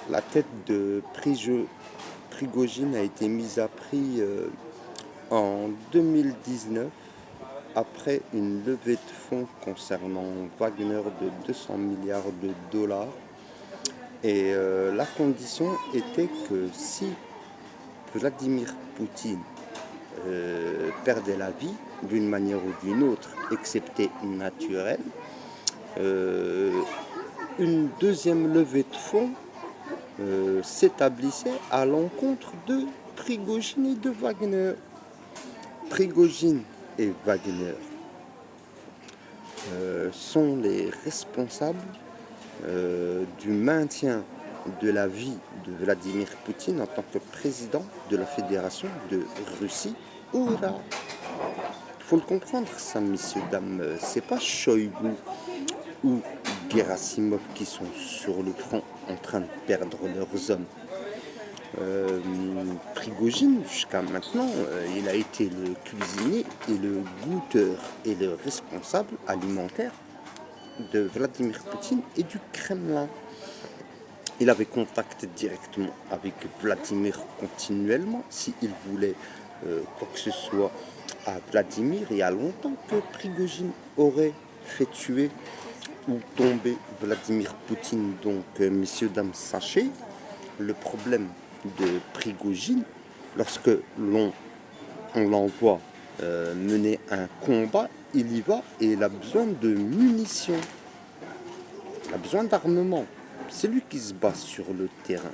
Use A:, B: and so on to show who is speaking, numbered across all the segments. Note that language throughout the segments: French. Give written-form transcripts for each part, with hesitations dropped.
A: La tête de Prigojine a été mise à prix en 2019 après une levée de fonds concernant Wagner de 200 milliards de dollars. Et la condition était que si Vladimir Poutine perdait la vie d'une manière ou d'une autre, excepté naturelle, euh, une deuxième levée de fonds s'établissait à l'encontre de Prigojine et de Wagner. Prigojine et Wagner sont les responsables du maintien de la vie de Vladimir Poutine en tant que président de la Fédération de Russie. Oura! Il faut le comprendre, ça, messieurs, dames. C'est pas Shoigu ou Gerasimov qui sont sur le front en train de perdre leurs hommes. Prigojine, jusqu'à maintenant, il a été le cuisinier et le goûteur et le responsable alimentaire de Vladimir Poutine et du Kremlin. Il avait contact directement avec Vladimir continuellement s'il voulait quoi que ce soit à Vladimir. Il y a longtemps que Prigojine aurait fait tuer ou tomber Vladimir Poutine. Donc, messieurs, dames, sachez, le problème de Prigojine, lorsque l'on l'envoie mener un combat, il y va et il a besoin de munitions, il a besoin d'armement. C'est lui qui se bat sur le terrain.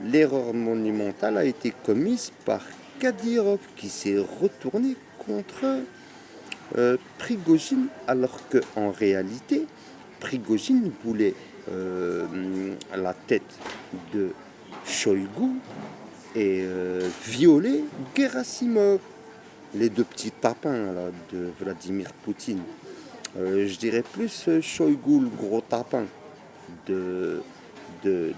A: L'erreur monumentale a été commise par Kadyrov qui s'est retourné contre Prigojine, alors qu'en réalité, Prigojine voulait la tête de Shoigu et violer Gerasimov, les deux petits tapins là, de Vladimir Poutine. Je dirais plus Shoigu, le gros tapin de, de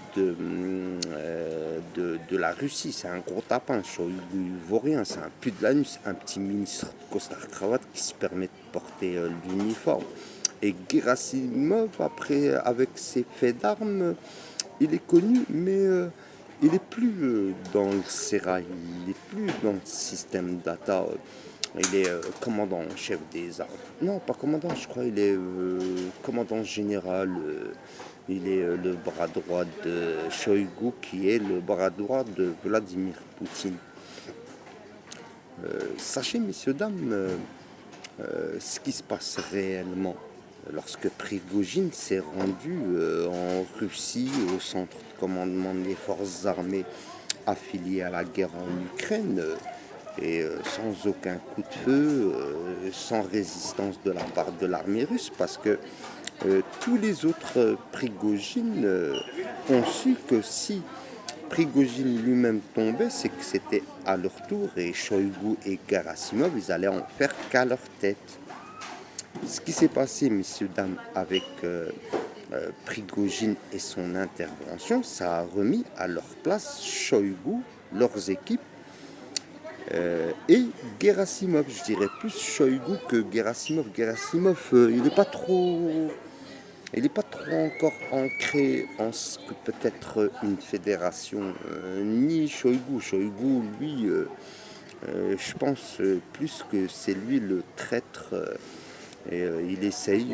A: la Russie. C'est un gros tapin. Shoigu, il vaut rien. C'est un pute de l'anus, un petit ministre de costard-cravate qui se permet de porter l'uniforme. Et Gerasimov, après, avec ses faits d'armes, il est connu, mais il n'est plus dans le sérail, il n'est plus dans le système data. Il est commandant en chef des armes. Non, pas commandant, je crois, il est commandant général. Il est le bras droit de Shoigu, qui est le bras droit de Vladimir Poutine. Sachez, messieurs, dames, ce qui se passe réellement lorsque Prigojine s'est rendu en Russie, au centre de commandement des forces armées affiliées à la guerre en Ukraine, et sans aucun coup de feu, sans résistance de la part de l'armée russe, parce que tous les autres Prigojine ont su que si Prigojine lui-même tombait, c'est que c'était à leur tour, et Shoigu et Gerasimov, ils allaient en faire qu'à leur tête. Ce qui s'est passé, messieurs, dames, avec Prigojine et son intervention, ça a remis à leur place Shoigu, leurs équipes, et Gerasimov. Je dirais plus Shoigu que Gerasimov. Gerasimov, il n'est pas trop encore ancré en ce que peut être une fédération, ni Shoigu. Shoigu, lui, je pense plus que c'est lui le traître. Et il essaye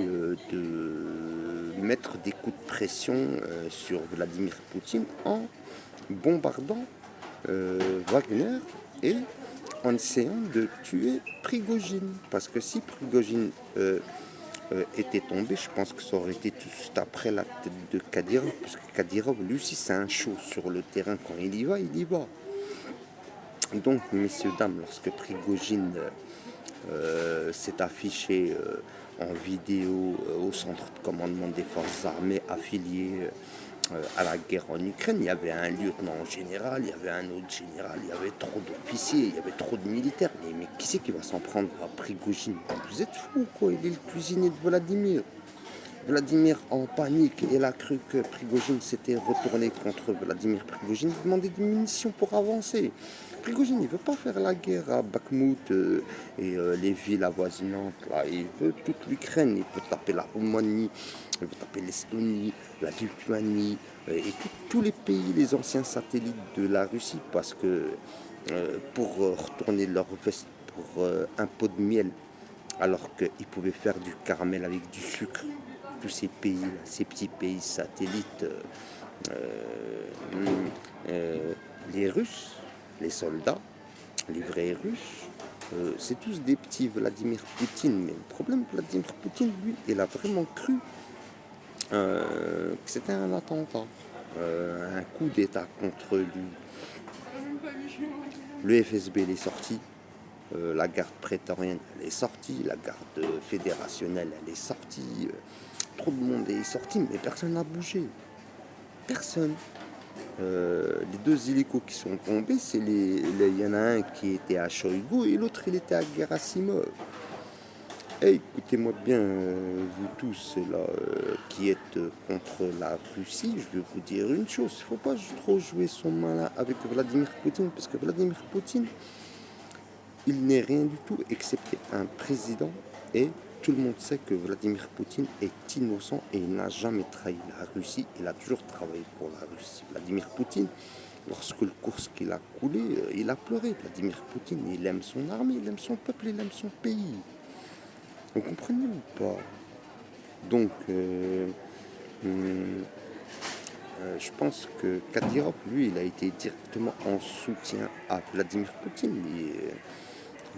A: de mettre des coups de pression sur Vladimir Poutine en bombardant Wagner et en essayant de tuer Prigojine. Parce que si Prigojine était tombé, je pense que ça aurait été tout juste après la tête de Kadyrov. Parce que Kadyrov, lui aussi, c'est un show sur le terrain. Quand il y va, il y va. Donc, messieurs, dames, lorsque Prigojine s'est affiché en vidéo au centre de commandement des forces armées affiliées à la guerre en Ukraine, il y avait un lieutenant général, il y avait un autre général, il y avait trop d'officiers, il y avait trop de militaires. Mais qui c'est qui va s'en prendre à Prigojine? Vous êtes fous, quoi, il est le cuisinier de Vladimir. Vladimir en panique, il a cru que Prigojine s'était retourné contre Vladimir Prigojine, il demandait des munitions pour avancer. Prigojine, il ne veut pas faire la guerre à Bakhmout et les villes avoisinantes. Là. Il veut toute l'Ukraine, il peut taper la Roumanie, il peut taper l'Estonie, la Lituanie et tous les pays, les anciens satellites de la Russie, parce que pour retourner leur veste pour un pot de miel, alors qu'ils pouvaient faire du caramel avec du sucre. Tous ces pays, ces petits pays satellites, euh, euh, les Russes, les soldats, les vrais Russes, c'est tous des petits Vladimir Poutine. Mais le problème, Vladimir Poutine, lui, il a vraiment cru que c'était un attentat, un coup d'État contre lui. Le FSB il est sorti, la garde prétorienne elle est sortie, la garde fédérationnelle elle est sortie, trop de monde est sorti, mais personne n'a bougé. Personne. Les deux hélicos qui sont tombés, il y en a un qui était à Shoigu et l'autre il était à Gerasimov. Hey, écoutez-moi bien, vous tous là, qui êtes contre la Russie, je vais vous dire une chose, il ne faut pas trop jouer son malin avec Vladimir Poutine, parce que Vladimir Poutine, il n'est rien du tout excepté un président et tout le monde sait que Vladimir Poutine est innocent et il n'a jamais trahi la Russie, il a toujours travaillé pour la Russie. Vladimir Poutine, lorsque le cours qu'il a coulé, il a pleuré. Vladimir Poutine, il aime son armée, il aime son peuple, il aime son pays. Vous comprenez ou pas? Donc, hum, je pense que Kadyrov, lui, il a été directement en soutien à Vladimir Poutine.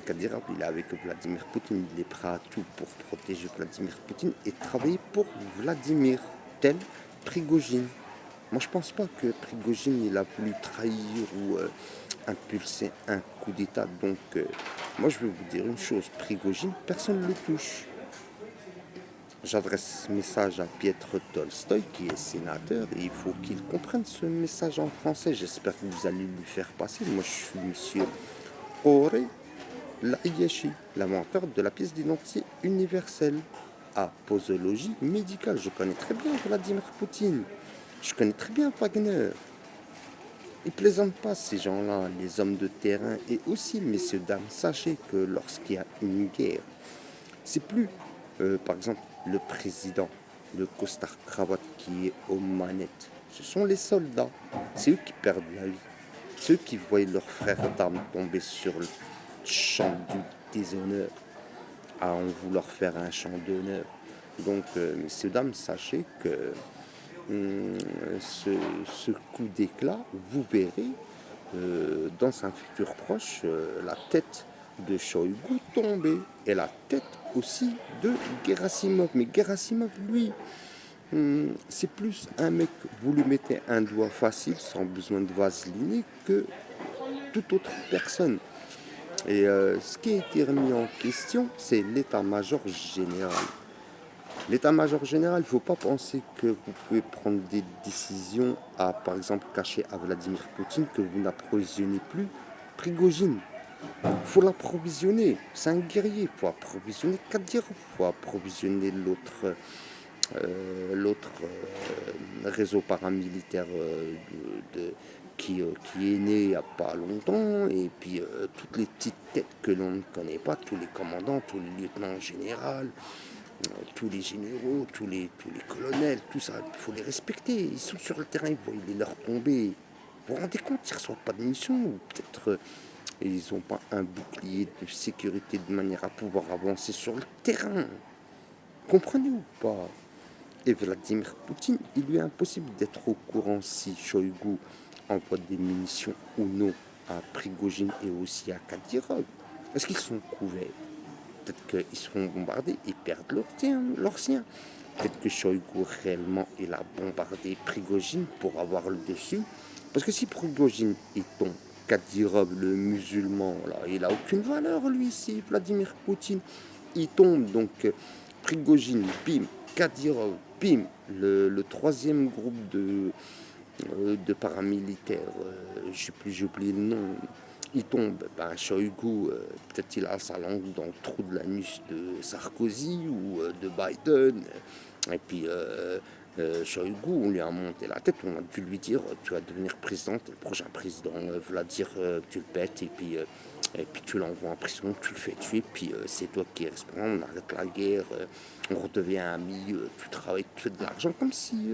A: Kadyrov, il est avec Vladimir Poutine, il est prêt à tout pour protéger Vladimir Poutine et travailler pour Vladimir, tel Prigojine. Moi, je pense pas que Prigojine, il a voulu trahir ou impulser un coup d'État. Donc, moi, je vais vous dire une chose, Prigojine, personne ne le touche. J'adresse ce message à Piotr Tolstoï, qui est sénateur, et il faut qu'il comprenne ce message en français. J'espère que vous allez lui faire passer. Moi, je suis monsieur Ore Laiyashi, l'inventeur de la pièce d'identité universelle à posologie médicale. Je connais très bien Vladimir Poutine. Je connais très bien Wagner. Ils ne plaisantent pas, ces gens-là, les hommes de terrain. Et aussi, messieurs, dames, sachez que lorsqu'il y a une guerre, c'est plus, par exemple, le président, le costard-cravate qui est aux manettes. Ce sont les soldats. C'est eux qui perdent la vie. Ceux qui voient leurs frères d'armes tomber sur le champ du déshonneur à en vouloir faire un champ d'honneur. Donc, messieurs, dames, sachez que ce coup d'éclat, vous verrez dans un futur proche la tête de Shoigu tomber et la tête aussi de Gerasimov. Mais Gerasimov, lui, c'est plus un mec, vous lui mettez un doigt facile sans besoin de vaseliner que toute autre personne. Et ce qui a été remis en question, c'est l'état-major général. L'état-major général, il ne faut pas penser que vous pouvez prendre des décisions à, par exemple, cacher à Vladimir Poutine que vous n'approvisionnez plus Prigojine. Il faut l'approvisionner. C'est un guerrier. Il faut approvisionner Kadyrov. Il faut approvisionner l'autre réseau paramilitaire qui est né il n'y a pas longtemps. Et puis toutes les petites têtes que l'on ne connaît pas, tous les commandants, tous les lieutenants généraux, tous les généraux, tous les colonels, tout ça, il faut les respecter. Ils sont sur le terrain, ils voient les leur tomber. Vous vous rendez compte, ils ne reçoivent pas de mission, ou peut-être ils n'ont pas un bouclier de sécurité de manière à pouvoir avancer sur le terrain. Comprenez ou pas? Et Vladimir Poutine, il lui est impossible d'être au courant si Shoigu envoie des munitions ou non à Prigojine et aussi à Kadyrov. Est-ce qu'ils sont couverts? Peut-être qu'ils se font bombarder et perdent leur sien. Peut-être que Shoigu réellement il a bombardé Prigojine pour avoir le dessus. Parce que si Prigojine il tombe, Kadyrov le musulman, là, il n'a aucune valeur lui ici, Vladimir Poutine. Il tombe donc Prigojine, bim, Kadyrov, bim, le troisième groupe de paramilitaires, j'ai oublié le nom, il tombe, ben Shoigu, peut-être il a sa langue dans le trou de l'anus de Sarkozy ou de Biden, Et puis Shoigu, on lui a monté la tête, on a dû lui dire tu vas devenir président, t'es le prochain président, Vladimir, tu le pètes, et puis tu l'envoies en prison, tu le fais tuer, puis c'est toi qui es responsable, on arrête la guerre, on redevient amis, tu travailles, tu fais de l'argent, comme si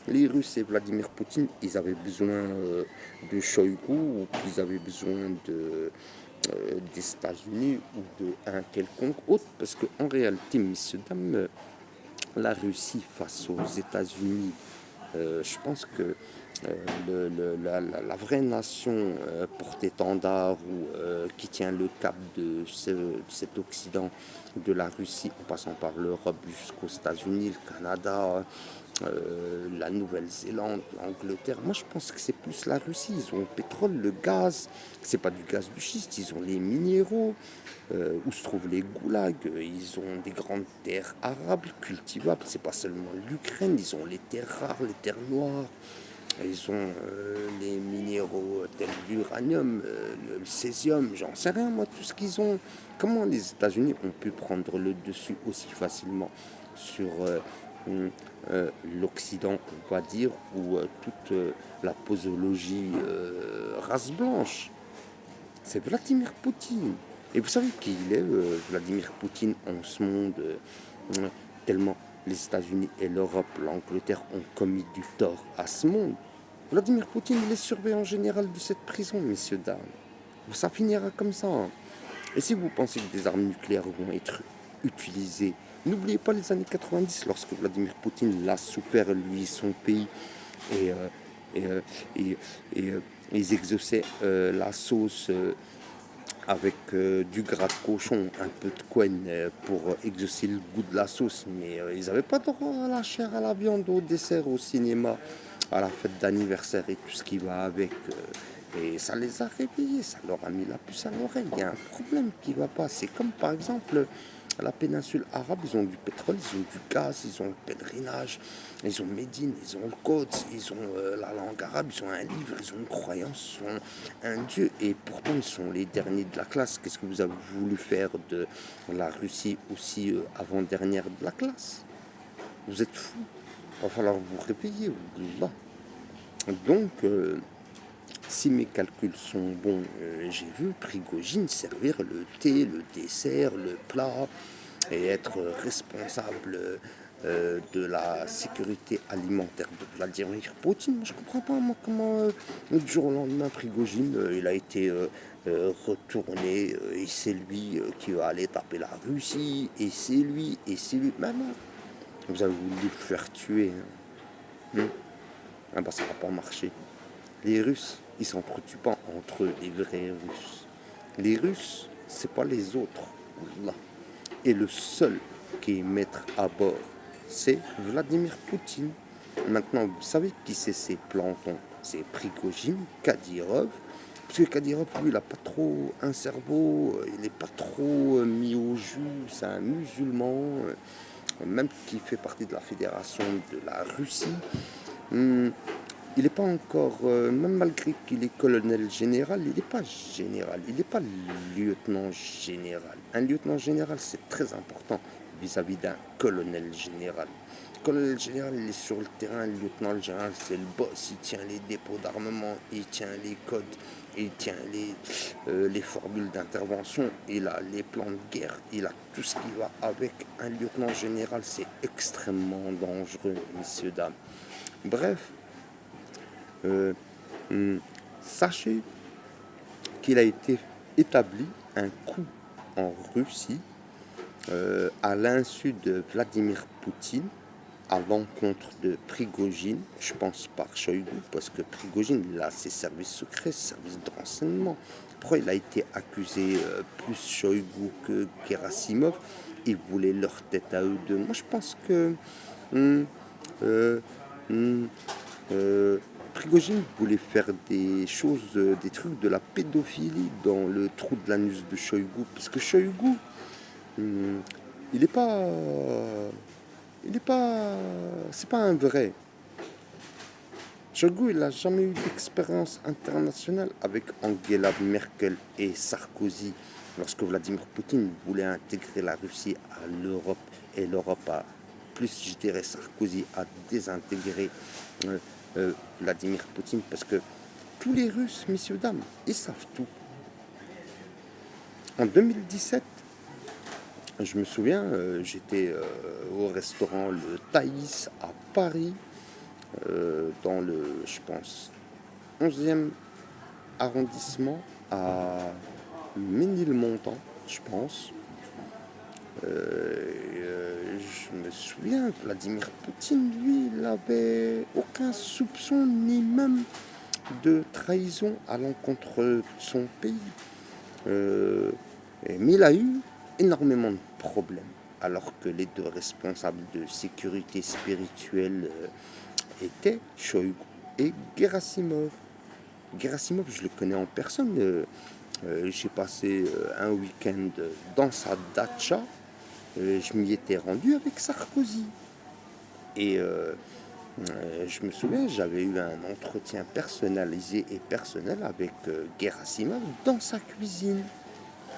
A: les Russes et Vladimir Poutine, ils avaient besoin de Shoigu ou qu'ils avaient besoin des États-Unis ou d'un quelconque autre, parce qu'en réalité, messieurs, dames, la Russie face aux États-Unis, je pense que la vraie nation porte-étendard ou qui tient le cap de cet Occident, de la Russie, en passant par l'Europe jusqu'aux États-Unis, le Canada, la Nouvelle-Zélande, l'Angleterre. Moi, je pense que c'est plus la Russie. Ils ont le pétrole, le gaz. C'est pas du gaz de schiste. Ils ont les minéraux. Où se trouvent les goulags. Ils ont des grandes terres arables cultivables. C'est pas seulement l'Ukraine. Ils ont les terres rares, les terres noires. Ils ont les minéraux tels l'uranium, le césium, j'en sais rien moi, tout ce qu'ils ont. Comment les États-Unis ont pu prendre le dessus aussi facilement sur l'Occident, on va dire, ou toute la posologie race blanche? C'est Vladimir Poutine. Et vous savez qui il est, Vladimir Poutine, en ce monde, tellement les États-Unis et l'Europe, l'Angleterre ont commis du tort à ce monde. Vladimir Poutine, il est surveillant général de cette prison, messieurs, dames. Ça finira comme ça. Hein. Et si vous pensez que des armes nucléaires vont être utilisées, n'oubliez pas les années 90, lorsque Vladimir Poutine l'a souffert, lui, son pays, et, et, euh, et, ils exauçaient la sauce avec du gras de cochon, un peu de couenne pour exaucer le goût de la sauce. Mais ils n'avaient pas droit à la chair, à la viande, au dessert, au cinéma, à la fête d'anniversaire et tout ce qui va avec. Et ça les a réveillés, ça leur a mis la puce à l'oreille. Il y a un problème qui ne va pas. C'est comme par exemple à la péninsule arabe, ils ont du pétrole, ils ont du gaz, ils ont le pèlerinage, ils ont Médine, ils ont le Quds, ils ont la langue arabe, ils ont un livre, ils ont une croyance, ils ont un dieu. Et pourtant, ils sont les derniers de la classe. Qu'est-ce que vous avez voulu faire de la Russie aussi avant-dernière de la classe? Vous êtes fous. Il va falloir vous réveiller. Là. Donc, si mes calculs sont bons, j'ai vu Prigojine servir le thé, le dessert, le plat et être responsable de la sécurité alimentaire de Vladimir Poutine. Moi, je comprends pas moi, comment du jour au lendemain Prigojine il a été retourné et c'est lui qui va aller taper la Russie et c'est lui et c'est lui. Maintenant, vous avez voulu le faire tuer. Hein. Ah bah, ça va pas marcher. Les Russes, ils s'entretuent pas entre eux, les vrais Russes. Les Russes, c'est pas les autres. Là. Et le seul qui est maître à bord, c'est Vladimir Poutine. Maintenant, vous savez qui c'est ces plantons? C'est Prigojine, Kadyrov. Parce que Kadyrov, lui, il n'a pas trop un cerveau, il n'est pas trop mis au jus, c'est un musulman, même qui fait partie de la fédération de la Russie. Il n'est pas encore, même malgré qu'il est colonel général, il n'est pas général, il n'est pas lieutenant général. Un lieutenant général, c'est très important vis-à-vis d'un colonel général. Le colonel général, il est sur le terrain, le lieutenant général, c'est le boss, il tient les dépôts d'armement, il tient les codes, il tient les formules d'intervention, il a les plans de guerre, il a tout ce qui va avec. Un lieutenant général, c'est extrêmement dangereux, messieurs, dames. Bref, sachez qu'il a été établi un coup en Russie à l'insu de Vladimir Poutine à l'encontre de Prigojine, je pense par Shoigu, parce que Prigojine il a ses services secrets, ses services de renseignement. Pourquoi il a été accusé plus Shoigu que Gerasimov? Ils voulaient leur tête à eux deux. Moi je pense que Prigojine voulait faire des choses, des trucs de la pédophilie dans le trou de l'anus de Shoigu. Parce que Shoigu, il est pas. C'est pas un vrai. Shoigu, il n'a jamais eu d'expérience internationale avec Angela Merkel et Sarkozy. Lorsque Vladimir Poutine voulait intégrer la Russie à l'Europe et l'Europe à plus, je dirais, Sarkozy a désintégré euh, Vladimir Poutine, parce que tous les Russes, messieurs, dames, ils savent tout. En 2017, je me souviens, j'étais au restaurant Le Thaïs à Paris, dans le, je pense, 11e arrondissement à Ménilmontant, je pense. Je me souviens, Vladimir Poutine, lui, il n'avait aucun soupçon ni même de trahison à l'encontre de son pays. Euh, mais il a eu énormément de problèmes, alors que les deux responsables de sécurité spirituelle étaient Shoigu et Gerasimov. Gerasimov, je le connais en personne. J'ai passé un week-end dans sa datcha. Je m'y étais rendu avec Sarkozy. Et je me souviens, j'avais eu un entretien personnalisé et personnel avec Gerasimov dans sa cuisine,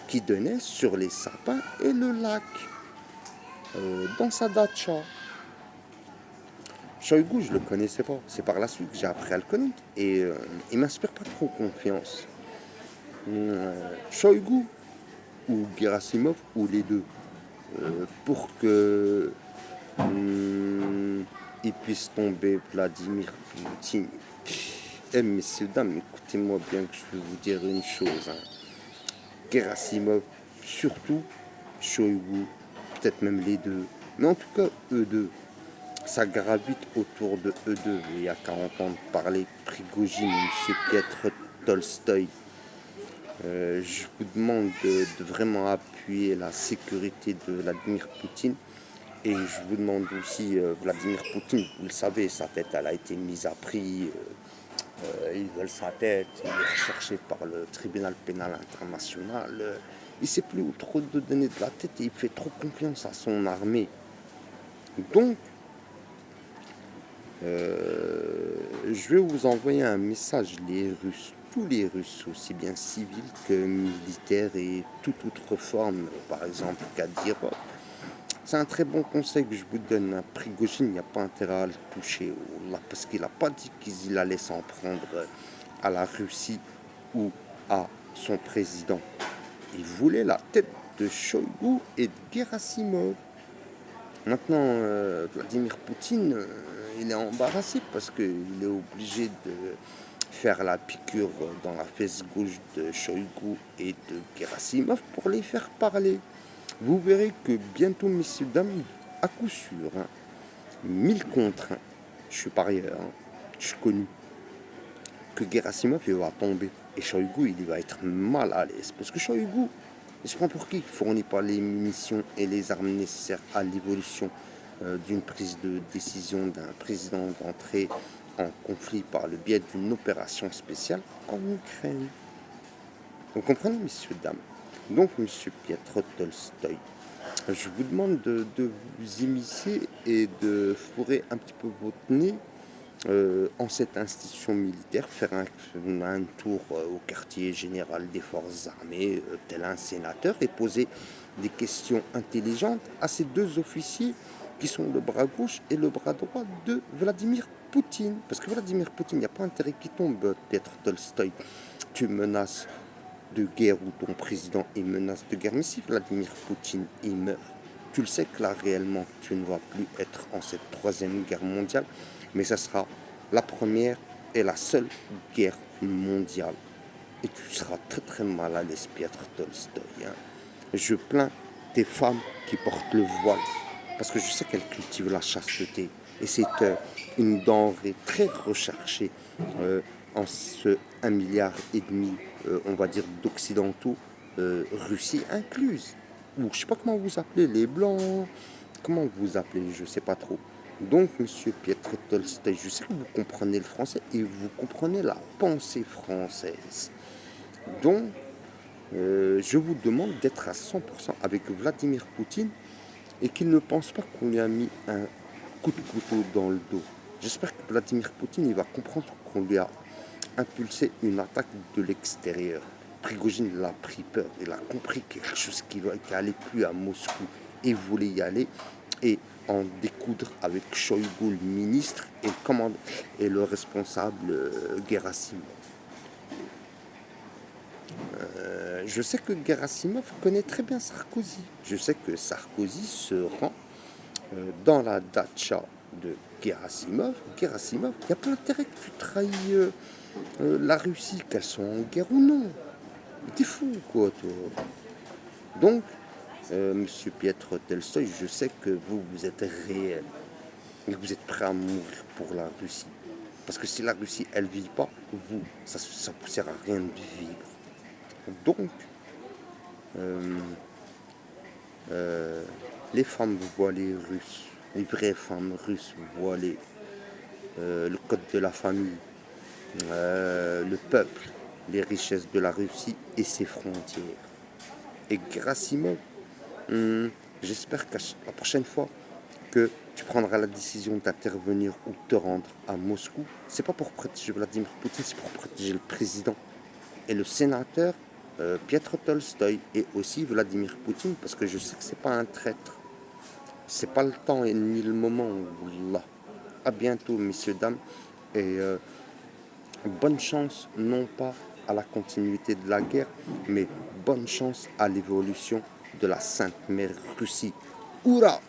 A: qui donnait sur les sapins et le lac, dans sa datcha. Shoigu, je le connaissais pas. C'est par la suite que j'ai appris à le connaître. Et il m'inspire pas trop confiance. Shoigu ou Gerasimov ou les deux, pour que il puisse tomber Vladimir Poutine. Eh messieurs, dames, écoutez-moi bien que je vais vous dire une chose. Gerasimov, surtout, Shoigu, peut-être même les deux. Mais en tout cas, eux deux. Ça gravite autour de eux deux. Il y a qu'à entendre parler Prigogine, M. Piotr Tolstoï. Je vous demande de vraiment appuyer la sécurité de Vladimir Poutine. Et je vous demande aussi, Vladimir Poutine, vous le savez, sa tête elle a été mise à prix. Ils veulent sa tête, il est recherché par le tribunal pénal international. Il ne sait plus où trop de donner de la tête et il fait trop confiance à son armée. Donc, je vais vous envoyer un message, les Russes, tous les Russes, aussi bien civils que militaires et toute autre forme, par exemple Kadyrov. C'est un très bon conseil que je vous donne. Prigogine, il n'y a pas intérêt à le toucher, parce qu'il n'a pas dit qu'il allait s'en prendre à la Russie ou à son président. Il voulait la tête de Shoigu et de Gerasimov. Maintenant, Vladimir Poutine, il est embarrassé parce qu'il est obligé de faire la piqûre dans la fesse gauche de Shoigu et de Gerasimov pour les faire parler. Vous verrez que bientôt, messieurs, dames, à coup sûr, 1000 contre 1, je suis parieur, je suis connu, que Gerasimov il va tomber. Et Shoigu, il va être mal à l'aise. Parce que Shoigu, il se prend pour qui? Il ne fournit pas les munitions et les armes nécessaires à l'évolution d'une prise de décision d'un président d'entrer en conflit par le biais d'une opération spéciale en Ukraine. Vous comprenez, messieurs, dames? Donc, monsieur Piotr Tolstoï, je vous demande de vous immiscer et de fourrer un petit peu votre nez en cette institution militaire, faire un tour au quartier général des forces armées, tel un sénateur, et poser des questions intelligentes à ces deux officiers qui sont le bras gauche et le bras droit de Vladimir Poutine. Parce que Vladimir Poutine, il n'y a pas intérêt qu'il tombe, Piotr Tolstoï. Tu menaces de guerre ou ton président est menace de guerre. Mais si Vladimir Poutine il meurt, tu le sais que là réellement tu ne vas plus être en cette troisième guerre mondiale, mais ça sera la première et la seule guerre mondiale. Et tu seras très très mal à l'aise, Piotr Tolstoï. Je plains tes femmes qui portent le voile, parce que je sais qu'elles cultivent la chasteté. Et c'est une denrée très recherchée en ce 1,5 milliard, on va dire, d'occidentaux, Russie incluse. Ou je ne sais pas comment vous appelez, les blancs, comment vous appelez, je ne sais pas trop. Donc, monsieur Piotr Tolstoï, je sais que vous comprenez le français et vous comprenez la pensée française. Donc, je vous demande d'être à 100% avec Vladimir Poutine et qu'il ne pense pas qu'on lui a mis un coup de couteau dans le dos. J'espère que Vladimir Poutine il va comprendre qu'on lui a impulsé une attaque de l'extérieur. Prigogine l'a pris peur, il a compris quelque chose qui n'allait plus à Moscou et voulait y aller. Et en découdre avec Shoigu, le ministre, et le responsable Gerasimov. Je sais que Gerasimov connaît très bien Sarkozy. Je sais que Sarkozy se rend dans la datcha de Gerasimov. Gerasimov, il n'y a pas intérêt que tu trahis la Russie, qu'elles sont en guerre ou non. T'es fou, quoi, toi. Donc, Monsieur Pietro Tolstoï, je sais que vous êtes réel et que vous êtes prêt à mourir pour la Russie. Parce que si la Russie, elle ne vit pas, ça ne vous sert à rien de vivre. Donc, les femmes voilées russes, les vraies femmes russes voilées, le code de la famille, le peuple, les richesses de la Russie et ses frontières. Et Gerasimov, j'espère qu'à la prochaine fois que tu prendras la décision d'intervenir ou de te rendre à Moscou, c'est pas pour protéger Vladimir Poutine, c'est pour protéger le président et le sénateur Pietro Tolstoï et aussi Vladimir Poutine, parce que je sais que c'est pas un traître. C'est pas le temps et ni le moment. Là. À bientôt, messieurs, dames, et bonne chance, non pas à la continuité de la guerre, mais bonne chance à l'évolution de la Sainte Mère Russie. Hourra!